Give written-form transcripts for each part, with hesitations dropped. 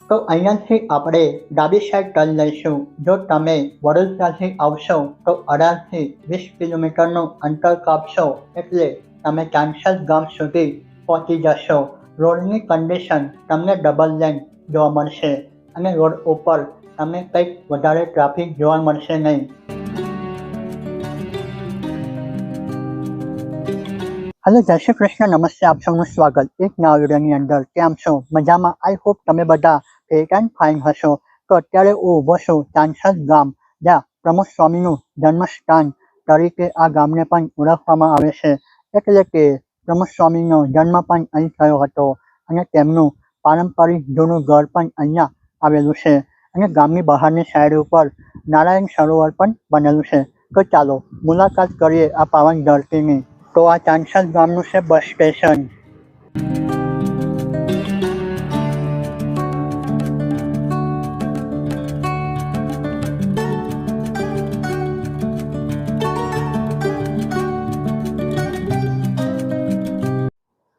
તો અહીંયાથી આપણે ડાબી સાઈડ ટર્ન લઈશું. જો તમે વડોદરાથી આવશો તો 18 થી 20 કિલોમીટરનું અંતર કાપશો એટલે તમે ચાંસદ ગામ સુધી પહોંચી જશો. રોડની કન્ડિશન તમને ડબલ લેન જોવા મળશે અને રોડ ઉપર તમને કંઈક વધારે ટ્રાફિક જોવા મળશે નહીં. હેલો, જય શ્રી કૃષ્ણ, નમસ્તે, આપ સૌનું સ્વાગત એક નવા વિડીયોની અંદર. કેમ છો? મજામાં? આઈ હોપ તમે બધા ફિટ એન્ડ ફાઇન હશો. તો અત્યારે હું ઊભો છું ચાંસદ ગામ, જ્યાં પ્રમોદ સ્વામીનું જન્મસ્થાન તરીકે આ ગામને પણ ઓળખવામાં આવે છે. એટલે કે પ્રમોદ સ્વામીનો જન્મ પણ અહીં થયો હતો અને તેમનું પારંપરિક જૂનું ઘર પણ અહીંયા આવેલું છે અને ગામની બહારની સાઈડ ઉપર નારાયણ સરોવર પણ બનેલું છે. તો ચાલો મુલાકાત કરીએ આ પાવન ધરતીની. તો આ ચાંસદ ગામનું છે બસ સ્ટેશન.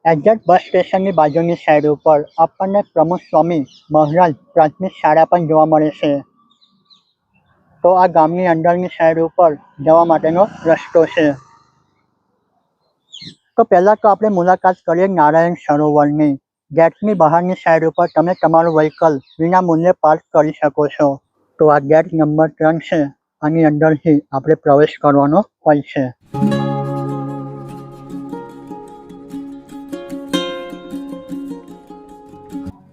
એક્ઝેક્ટ બસ સ્ટેશનની બાજુની સાઈડ ઉપર આપણને પ્રમોદ સ્વામી મહારાજ પ્રાથમિક શાળા પણ જોવા મળે છે. તો આ ગામની અંદરની સાઈડ ઉપર જવા માટેનો રસ્તો છે. તો પહેલાં તો આપણે મુલાકાત કરીએ નારાયણ સરોવરની. ગેટની બહારની સાઈડ ઉપર તમે તમારું વ્હીકલ વિના મૂલ્યે પાર્ક કરી શકો છો. તો આ ગેટ નંબર 3 છે. આની અંદરથી આપણે પ્રવેશ કરવાનો હોય છે.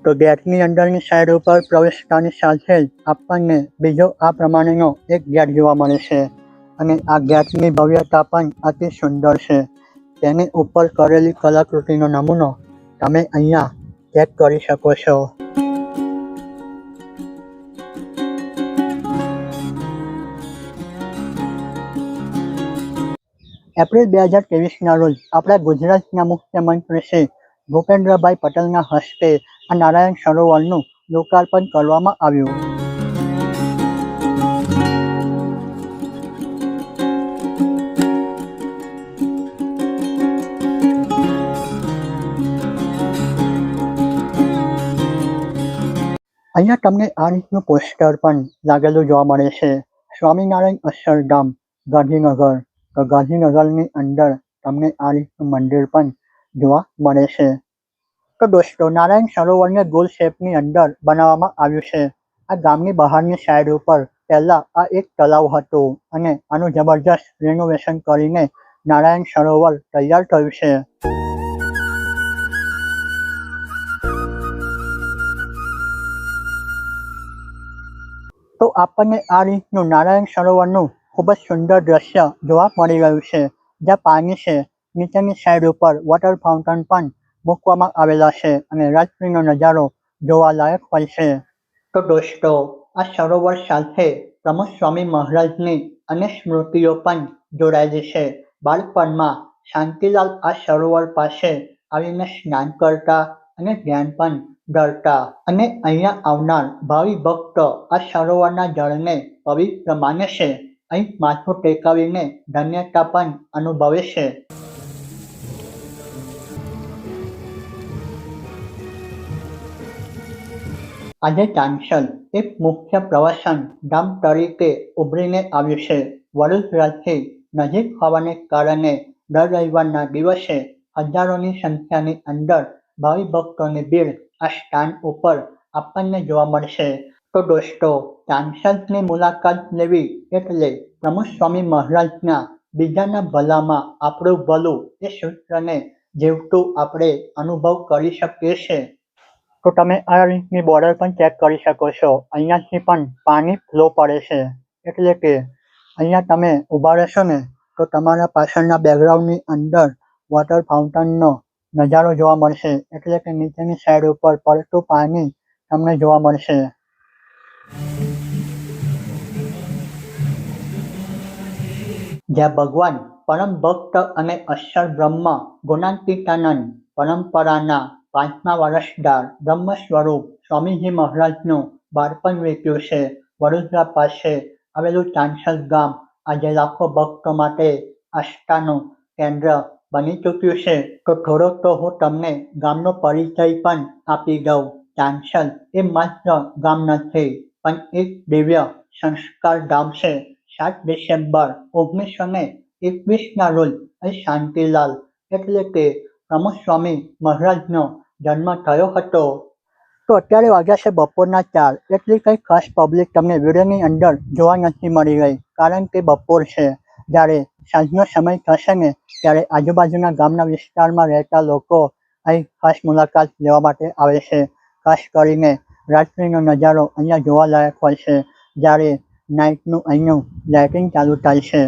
તો ગેટની અંદરની સાઈડ ઉપર પ્રવેશતાની સાથે જ આપણને બીજો આ પ્રમાણેનો એક ગેટ જોવા મળે છે અને આ ગેટની ભવ્યતા પણ અતિ સુંદર છે. તેની ઉપર કરેલી કલાકૃતિનો નમૂનો તમે અહીંયા ચેક કરી શકો છો. એપ્રિલ 2023ના રોજ આપણા ગુજરાતના મુખ્યમંત્રી શ્રી ભૂપેન્દ્રભાઈ પટેલના હસ્તે આ નારાયણ સરોવરનું લોકાર્પણ કરવામાં આવ્યું. અહીંયા તમને આ રીતનું પોસ્ટર પણ લાગેલું જોવા મળે છે. સ્વામિનારાયણ અક્ષરધામ ગાંધીનગર. તો ગાંધીનગરની અંદર તમને આ રીતનું મંદિર પણ જોવા મળે છે. તો દોસ્તો, નારાયણ સરોવરને ગોલ શેપની અંદર બનાવવામાં આવ્યું છે. આ ગામની બહારની સાઈડ ઉપર પહેલા આ એક તળાવ હતું અને આનું જબરજસ્ત રિનોવેશન કરીને નારાયણ સરોવર તૈયાર થયું છે. તો આપણને આ રીતનું નારાયણ સરોવરનું ખૂબ જ સુંદર દ્રશ્ય જોવા મળી રહ્યું છે, જ્યાં પાણી છે. નીચેની સાઈડ ઉપર વોટર ફાઉન્ટેન પણ મૂકવામાં આવેલા છે અને રાત્રિનો નજારો જોવાલાયક હોય છે. તો દોસ્તો, આ સરોવર સાથે પ્રમોદ સ્વામી મહારાજની અનેક સ્મૃતિઓ પણ જોડાયેલી છે. બાળપણમાં શાંતિલાલ આ સરોવર પાસે આવીને સ્નાન કરતા અને ધ્યાન પણ ધરતા અને અહીંયા આવનાર ભાવિ ભક્તો આ સરોવરના જળને પવિત્ર માને છે. અહીં માથું ટેકાવીને ધન્યતા પણ અનુભવે છે. આજે ચાંસદ એક મુખ્ય પ્રવાસન ધામ તરીકે ઉભરીને આવ્યું છે. વડોદરાથી નજીક હોવાને કારણે દર રવિવારના દિવસે હજારોની સંખ્યાની અંદર ભાવિ ભક્તોની ભીડ આ સ્થાન ઉપર આપણને જોવા મળશે. તો દોસ્તો, ચાંસદની મુલાકાત લેવી એટલે પ્રમોદ સ્વામી મહારાજના બીજાના ભલામાં આપણું ભલું એ સૂત્રને જીવતું આપણે અનુભવ કરી શકીએ છીએ. તો તમે આ રીતની બોર્ડર પણ ચેક કરી શકો છો. અહીંયાથી પણ પાણી ફ્લો પડે છે. એટલે કે અહીંયા તમે ઊભા રહેશો ને તો તમારા પાછળના બેકગ્રાઉન્ડની અંદર વોટર ફાઉન્ટેનનો નજારો જોવા મળશે. એટલે કે નીચેની સાઈડ ઉપર પડતું પાણી તમને જોવા મળશે. જ્યાં ભગવાન પરમ ભક્ત અને અક્ષર બ્રહ્મ ગુણાતીતાનંદ પરંપરાના 5મા વર્ષદાર બ્રહ્મ સ્વરૂપ સ્વામીજી મહારાજનું બાળપણ વીત્યું છે. વડોદરા પાસે આવેલું ચાંસદ ગામ આજે લાખો ભક્તો માટે આસ્થાનું કેન્દ્ર બની ચૂક્યું છે. તો થોડોક તો હું તમને ગામનો પરિચય પણ આપી દઉં. ચાંચલ એ માત્ર ગામ નથી પણ એક દિવ્ય સંસ્કાર ધામ છે. 7 ડિસેમ્બર 1921ના રોજ અહીં શાંતિલાલ એટલે કે પ્રમુખસ્વામી મહારાજનો જન્મ થયો હતો. તો અત્યારે વાગ્યા છે બપોરના 4. એટલી કંઈ ખાસ પબ્લિક તમને વિડીયોની અંદર જોવા નથી મળી રહી કારણ કે બપોર છે. જ્યારે સાંજનો સમય થશે ને ત્યારે આજુબાજુના ગામના વિસ્તારમાં રહેતા લોકો અહીં ખાસ મુલાકાત લેવા માટે આવે છે. ખાસ કરીને રાત્રિનો નજારો અહીંયા જોવાલાયક હોય છે જ્યારે નાઇટનું અહીંનું લાઇટિંગ ચાલુ થાય છે.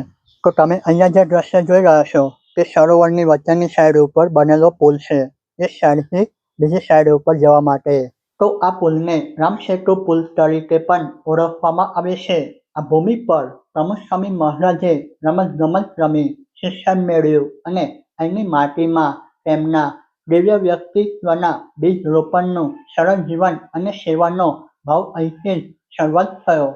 તો તમે અહીંયા જે દ્રશ્ય જોઈ રહ્યા છો તે સરોવરની વચ્ચેની સાઈડ ઉપર બનેલો પુલ છે. એક સાઈડથી બીજી સાઈડ ઉપર જવા માટે. તો આ પુલને રામસેતુ પુલ તરીકે પણ ઓળખવામાં આવે છે. આ ભૂમિ પર પ્રમુખસ્વામી મહારાજે રમત રમી શિક્ષણ મેળવ્યું અને અહીંની માટીમાં તેમના દિવ્ય વ્યક્તિત્વના બીજ રોપણનું સરળ જીવન અને સેવાનો ભાવ અહીંથી જ શરૂઆત થયો.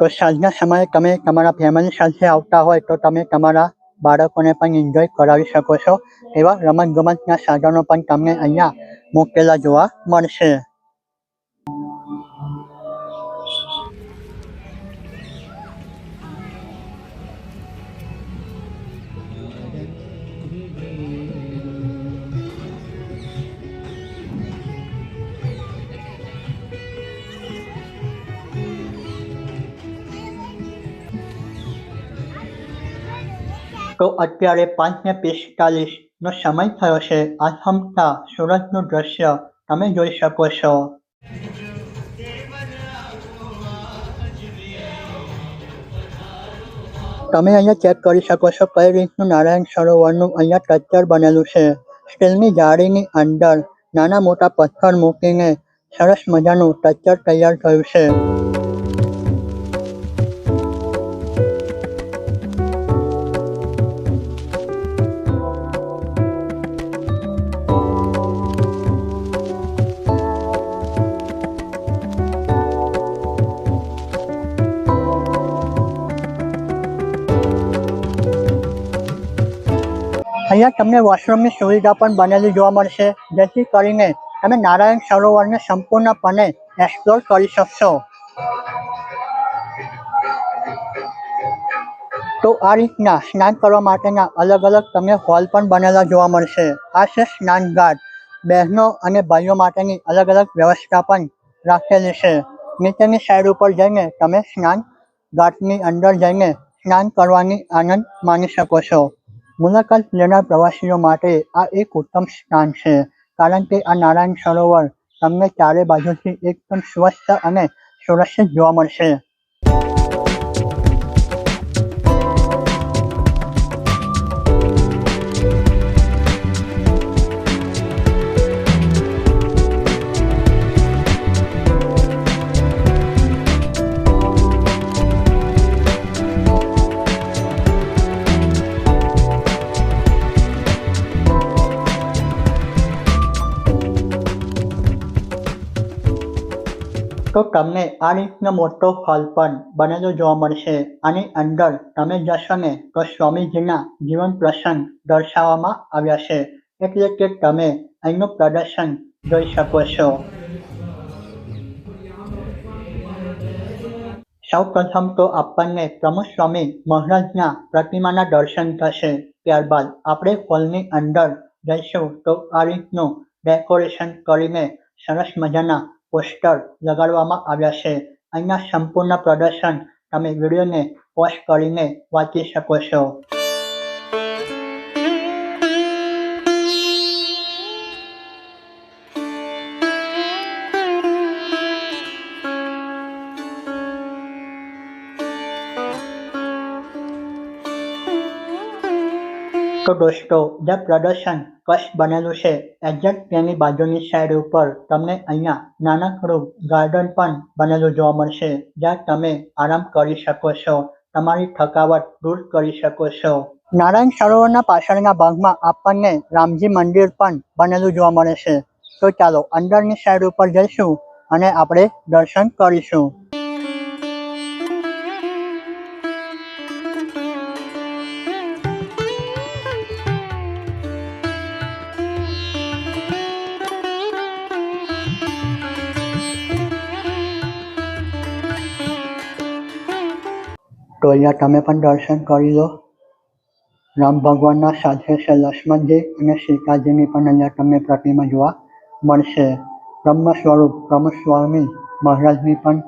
તો સાંજના સમયે તમે તમારા ફેમિલી સાથે આવતા હોય તો તમે તમારા બાળકોને પણ એન્જોય કરાવી શકો છો. એવા રમતગમતના સાધનો પણ તમને અહીંયા મૂકેલા જોવા મળશે. તો અત્યારે 5:45નો સમય થયો છે. આથમતા સૂરજનું દ્રશ્ય તમે જોઈ શકો છો. તમે અહીંયા ચેક કરી શકો છો કઈ રીતનું નારાયણ સરોવરનું અહીંયા સ્ટ્રક્ચર બનેલું છે. સ્ટીલની જાળીની અંદર નાના મોટા પથ્થર મૂકીને સરસ મજાનું સ્ટ્રક્ચર તૈયાર થયું છે. અહીંયા તમને વોશરૂમની સુવિધા પણ બનેલી જોવા મળશે જેથી કરીને તમે નારાયણ સરોવરને સંપૂર્ણપણે એક્સપ્લોર કરી શકશો. તો આ રીતના સ્નાન કરવા માટેના અલગ અલગ તમને હોલ પણ બનેલા જોવા મળશે. આ છે સ્નાન ઘાટ. બહેનો અને ભાઈઓ માટેની અલગ અલગ વ્યવસ્થા પણ રાખેલી છે. નીચેની સાઈડ ઉપર જઈને તમે સ્નાન ઘાટની અંદર જઈને સ્નાન કરવાની આનંદ માણી શકો છો. મુલાકાત લેનાર પ્રવાસીઓ માટે આ એક ઉત્તમ સ્થાન છે કારણ કે આ નારાયણ સરોવર તમને ચારે બાજુથી એકદમ સ્વચ્છ અને સુરક્ષિત જોવા મળશે. તો તમને આ રીતનો મોટો હોલ પણ બનેલો જોવા મળશે. આની અંદર તમે જશો ને તો સ્વામીજીના જીવન પ્રસંગ દર્શાવવામાં આવ્યા છે એટલે કે તમે અહીંનું પ્રદર્શન જોઈ શકો છો. સૌ પ્રથમ તો આપણને પ્રમુખસ્વામી મહારાજના પ્રતિમાના દર્શન થશે. ત્યારબાદ આપણે હોલની અંદર જઈશું તો આ રીતનું ડેકોરેશન કરીને સરસ મજાના પોસ્ટર લગાડવામાં આવ્યા છે. અહીંના સંપૂર્ણ પ્રદર્શન તમે વિડીયોને પોઝ કરીને વાંચી શકો છો. તો દોસ્તો, જે પ્રદર્શન કચ્છ બનેલું છે એક્ઝેક્ટ તેની બાજુની સાઈડ ઉપર તમને અહીંયા નાનકડું ગાર્ડન પણ બનેલું જોવા મળશે, જ્યાં તમે આરામ કરી શકો છો, તમારી થકાવટ દૂર કરી શકો છો. નારાયણ સરોવરના પાછળના ભાગમાં આપણને રામજી મંદિર પણ બનેલું જોવા મળે છે. તો ચાલો અંદરની સાઈડ ઉપર જઈશું અને આપણે દર્શન કરીશું. તો અહીંયા તમે પણ દર્શન કરી લો. રામ ભગવાનના સાથે છે લક્ષ્મણજી અને સીતાજીની પણ અહીંયા તમને પ્રતિમા જોવા મળશે. બ્રહ્મ સ્વરૂપ પ્રમુખ સ્વામી મહારાજની પણ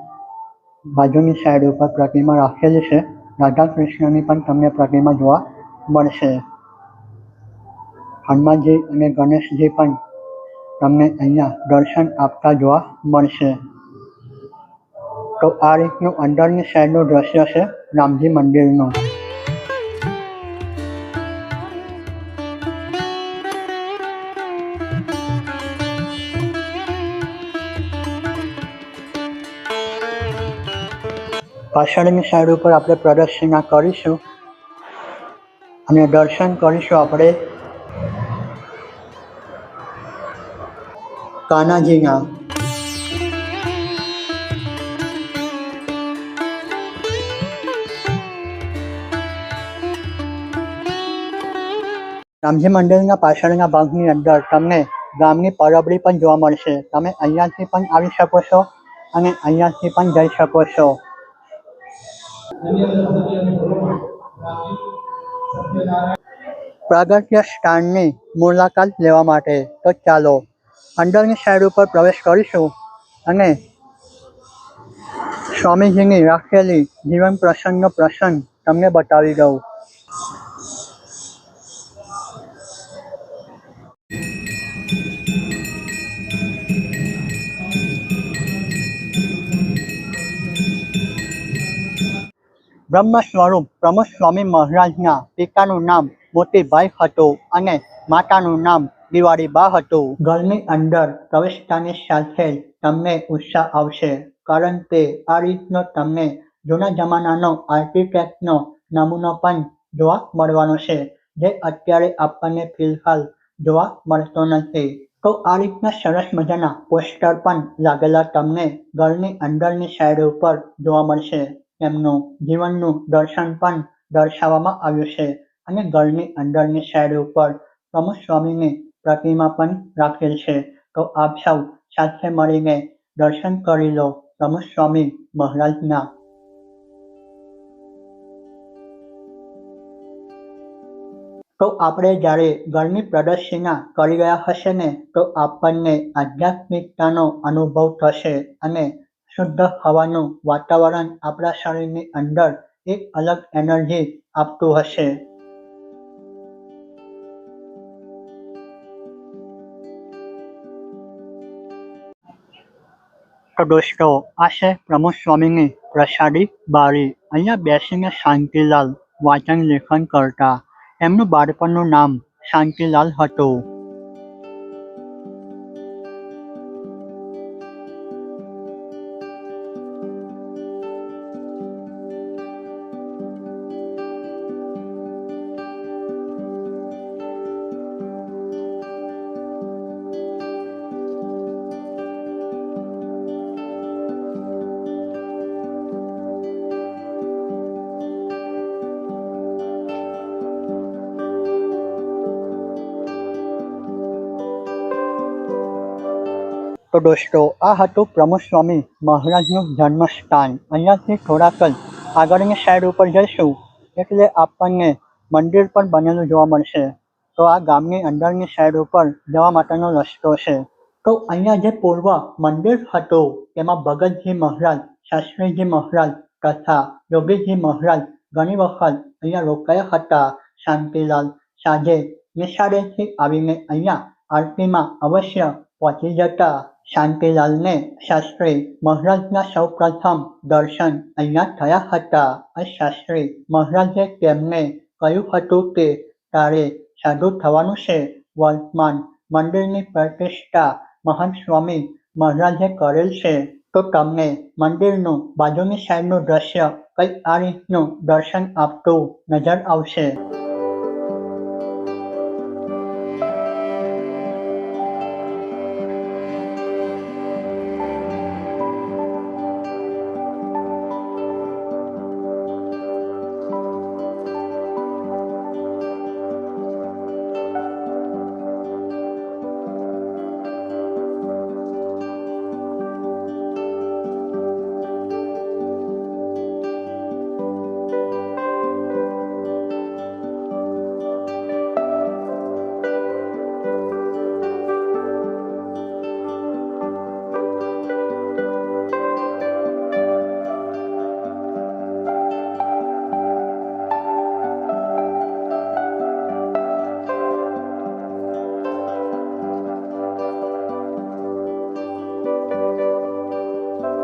બાજુની સાઈડ ઉપર પ્રતિમા રાખેલી છે. રાધા કૃષ્ણની પણ તમને પ્રતિમા જોવા મળશે. હનુમાનજી અને ગણેશજી પણ તમને અહીંયા દર્શન આપતા જોવા મળશે. તો આ રીતનું અંદરની સાઈડનું દ્રશ્ય છે રામજી મંદિરનું. પાછળની સાઈડ ઉપર આપણે પ્રદક્ષિણા કરીશું અને દર્શન કરીશું આપણે કાનાજીના. રામજી મંદિરના પાછળના ભાગની અંદર તમને ગામની પરબડી પણ જોવા મળશે. તમે અહીંયાથી પણ આવી શકો છો અને અહીંયાથી પણ જઈ શકો છો. પ્રાગટ્ય સ્થાનની મુલાકાત લેવા માટે તો ચાલો અંદરની સાઈડ ઉપર પ્રવેશ કરીશું અને સ્વામીજીની રાખેલી જીવન પ્રસંગનો પ્રસંગ તમને બતાવી દઉં. બ્રહ્મ સ્વરૂપ પ્રમુખ સ્વામી મહારાજના પિતાનું નામ મોતીભાઈ હતું અને માતાનું નામ દિવાળીબા હતું. ઘરની અંદર પ્રવેશતાની સાથે જ તમને ઉત્સાહ આવશે, કારણ કે આ રીતનો તમને જૂના જમાનાનો આર્કિટેક્ટનો નમૂનો પણ જોવા મળવાનો છે, જે અત્યારે આપણને ફિલહાલ જોવા મળતો નથી. તો આ રીતના સરસ મજાના પોસ્ટર પણ લાગેલા તમને ઘરની અંદરની સાઈડ ઉપર જોવા મળશે. તેમનું જીવનનું દર્શન પણ દર્શાવવામાં આવ્યું છે અને ઘરની અંદરની સાઈડ ઉપર પ્રમુખ સ્વામીની પ્રતિમા પણ રાખેલ છે. તો આપ સૌ સાથે મળીને દર્શન કરી લો પ્રમુખ સ્વામી મહારાજના. તો આપણે જ્યારે ઘરની પ્રદક્ષિણા કરી ગયા હશે ને, તો આપણને આધ્યાત્મિકતાનો અનુભવ થશે અને શુદ્ધ હવાનું વાતાવરણ આપણા શરીરની અંદર એક અલગ એનર્જી આપતું હશે. તો દોસ્તો, આ છે પ્રમુખ સ્વામીની પ્રસાદી બારી. અહીંયા બેસીને શાંતિલાલ વાંચન લેખન કરતા. એમનું બાળપણનું નામ શાંતિલાલ હતું. તો દોસ્તો, આ હતું પ્રમુખ સ્વામી મહારાજનું જન્મસ્થાન. અહીંયાથી થોડાક જ આગળની સાઈડ ઉપર જઈશું એટલે આપણને મંદિર પણ બનેલું જોવા મળશે. તો આ ગામની અંદરની સાઈડ ઉપર જવા માટેનો રસ્તો છે. તો અહીંયા જે પૂર્વ મંદિર હતું તેમાં ભગતજી મહારાજ, શાસ્ત્રીજી મહારાજ તથા યોગીજી મહારાજ ઘણી વખત અહીંયા રોકાયા હતા. શાંતિલાલ સાંજે નિશાળેથી આવીને અહીંયા આરતીમાં અવશ્ય પહોંચી જતા. શાંતિલાલને શાસ્ત્રી મહારાજના સૌપ્રથમ દર્શન અહીંયા થયા હતા. શાસ્ત્રી મહારાજે તેમને કહ્યું હતું કે તારે સાધુ થવાનું છે. વર્તમાન મંદિરની પ્રતિષ્ઠા મહંત સ્વામી મહારાજે કરેલ છે. તો તમને મંદિરનું બાજુની સાઈડનું દ્રશ્ય કંઈક આ રીતનું દર્શન આપતું નજર આવશે.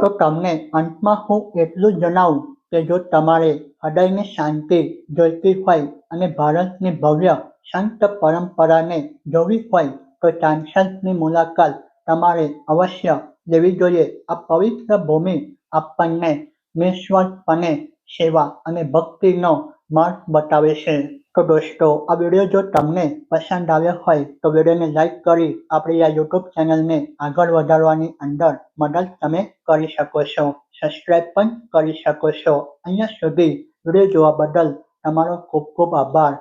તો તમને અંતમાં હું એટલું જ જણાવું કે જો તમારે હૃદયની શાંતિ જોઈતી હોય અને ભારતની ભવ્ય સંત પરંપરાને જોવી હોય તો ચાંસદની મુલાકાત તમારે અવશ્ય લેવી જોઈએ. આ પવિત્ર ભૂમિ આપણને નિસ્વાર્થપણે સેવા અને ભક્તિનો માર્ગ બતાવે છે. તો દોસ્તો, આ વિડીયો જો તમને પસંદ આવ્યો હોય તો વિડીયોને લાઈક કરી આપણી આ યુટ્યુબ ચેનલને આગળ વધારવાની અંદર મદદ તમે કરી શકો છો. સબસ્ક્રાઇબ પણ કરી શકો છો. અહીંયા સુધી વિડીયો જોવા બદલ તમારો ખૂબ ખૂબ આભાર.